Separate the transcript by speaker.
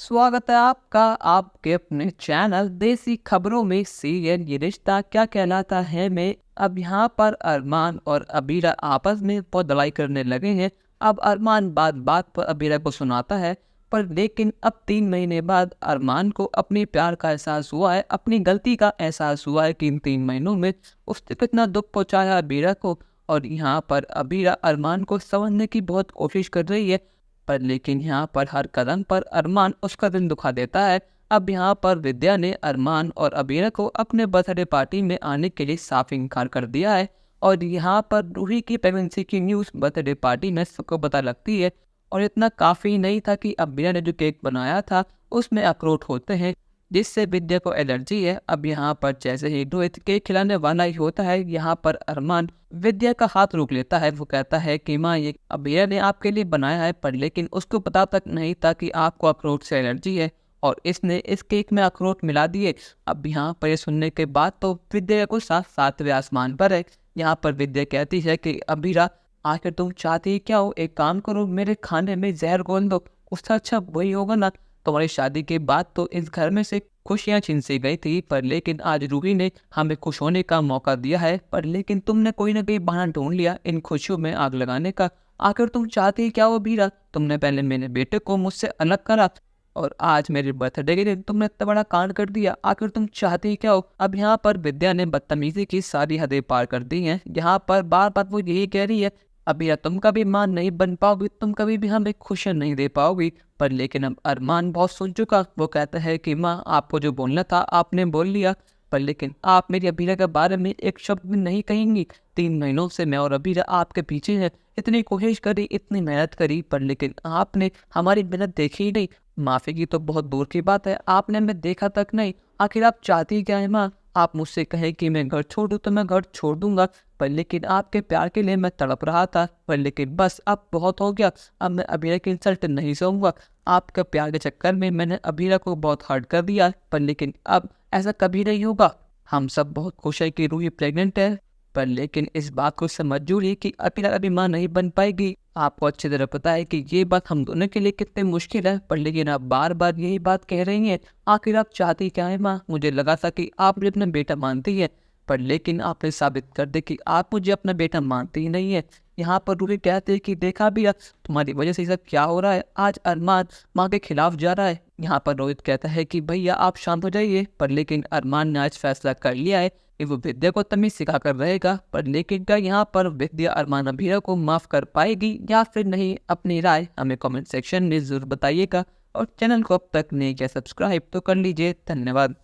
Speaker 1: स्वागत है आपका आपके अपने चैनल देसी खबरों में। सीरियल ये रिश्ता क्या कहलाता है में अब यहाँ पर अरमान और अबीरा आपस में बहुत लड़ाई करने लगे हैं। अब अरमान बात बात पर अबीरा को सुनाता है, पर लेकिन अब 3 महीने बाद अरमान को अपने प्यार का एहसास हुआ है, अपनी गलती का एहसास हुआ है कि इन 3 महीनों में उसने कितना दुख पहुंचाया अबीरा को। और यहाँ पर अबीरा अरमान को समझने की बहुत कोशिश कर रही है, पर लेकिन यहाँ पर हर कदम पर अरमान उसका दिल दुखा देता है। अब यहाँ पर विद्या ने अरमान और अबीरा को अपने बर्थडे पार्टी में आने के लिए साफ इनकार कर दिया है। और यहाँ पर रूही की प्रेगनेंसी की न्यूज़ बर्थडे पार्टी में सबको पता लगती है। और इतना काफ़ी नहीं था कि अबीरा ने जो केक बनाया था उसमें अखरोट होते हैं, जिससे विद्या को एलर्जी है। अब यहाँ पर जैसे ही रोहित केक खिलाने वाला ही होता है, यहाँ पर अरमान विद्या का हाथ रोक लेता है। वो कहता है कि माँ, ये अबीरा ने आपके लिए बनाया है, पर लेकिन उसको पता तक नहीं था कि आपको अखरोट से एलर्जी है और इसने इस केक में अखरोट मिला दिए। अब यहाँ पर ये सुनने के बाद तो विद्या को सातवें आसमान पर है। यहाँ पर विद्या कहती है कि अबीरा, आखिर तुम चाहती क्या हो? एक काम करो, मेरे खाने में जहर घोल दो, उससे अच्छा वही होगा ना। तुम्हारी शादी के बाद तो इस घर में से खुशियां छीन सी गई थी, पर लेकिन आज रूही ने हमें खुश होने का मौका दिया है, पर लेकिन तुमने कोई ना कोई बहाना ढूंढ लिया इन खुशियों में आग लगाने का। आखिर तुम चाहती क्या हो बीरा? तुमने पहले मेरे बेटे को मुझसे अलग करा और आज मेरे बर्थडे के दिन तुमने इतना बड़ा कांड कर दिया। आखिर तुम चाहती क्या हो? अब यहाँ पर विद्या ने बदतमीजी की सारी हदें पार कर दी हैं। यहाँ पर बार बार वो यही कह रही है, अब यार तुम कभी मां नहीं बन पाओगी, तुम कभी भी हमें खुशियां नहीं दे पाओगी। पर लेकिन अब अरमान बहुत सुन चुका। वो कहता है कि माँ, आपको जो बोलना था आपने बोल लिया, पर लेकिन आप मेरी अबीरा के बारे में एक शब्द भी नहीं कहेंगी। 3 महीनों से मैं और अबीरा आपके पीछे हैं, इतनी कोशिश करी, इतनी मेहनत करी, पर लेकिन आपने हमारी मेहनत देखी ही नहीं। माफी की तो बहुत दूर की बात है, आपने हमें देखा तक नहीं। आखिर आप चाहती क्या है माँ? आप मुझसे कहें कि मैं घर छोड़ दूं तो मैं घर छोड़ दूंगा, पर लेकिन आपके प्यार के लिए मैं तड़प रहा था, पर लेकिन बस अब बहुत हो गया। अब मैं अबीरा की इंसल्ट नहीं सहूंगा। आपका प्यार के चक्कर में मैंने अबीरा को बहुत हर्ट कर दिया, पर लेकिन अब ऐसा कभी नहीं होगा। हम सब बहुत खुश है कि रूही प्रेग्नेंट है, पर लेकिन इस बात को समझ जूरी कि अबीरा अभी माँ नहीं बन पाएगी। आपको अच्छी तरह पता है कि ये बात हम दोनों के लिए कितनी मुश्किल है, पर लेकिन आप बार बार यही बात कह रही हैं। आखिर आप चाहती क्या है माँ? मुझे लगा था कि आप मुझे अपना बेटा मानती है, पर लेकिन आपने साबित कर दे कि आप मुझे अपना बेटा मानती ही नहीं है। यहाँ पर रूही कहते हैं कि देखा भी तुम्हारी वजह से ये सब क्या हो रहा है, आज अरमान माँ के खिलाफ जा रहा है। यहाँ पर रोहित कहता है कि भैया आप शांत हो जाइए, पर लेकिन अरमान ने आज फैसला कर लिया है कि वो विद्या को तमीज सिखा कर रहेगा। पर लेकिन क्या यहाँ पर विद्या अरमान अबीरा को माफ कर पाएगी या फिर नहीं? अपनी राय हमें कमेंट सेक्शन में जरूर बताइएगा और चैनल को अब तक नहीं किया सब्सक्राइब तो कर लीजिए। धन्यवाद।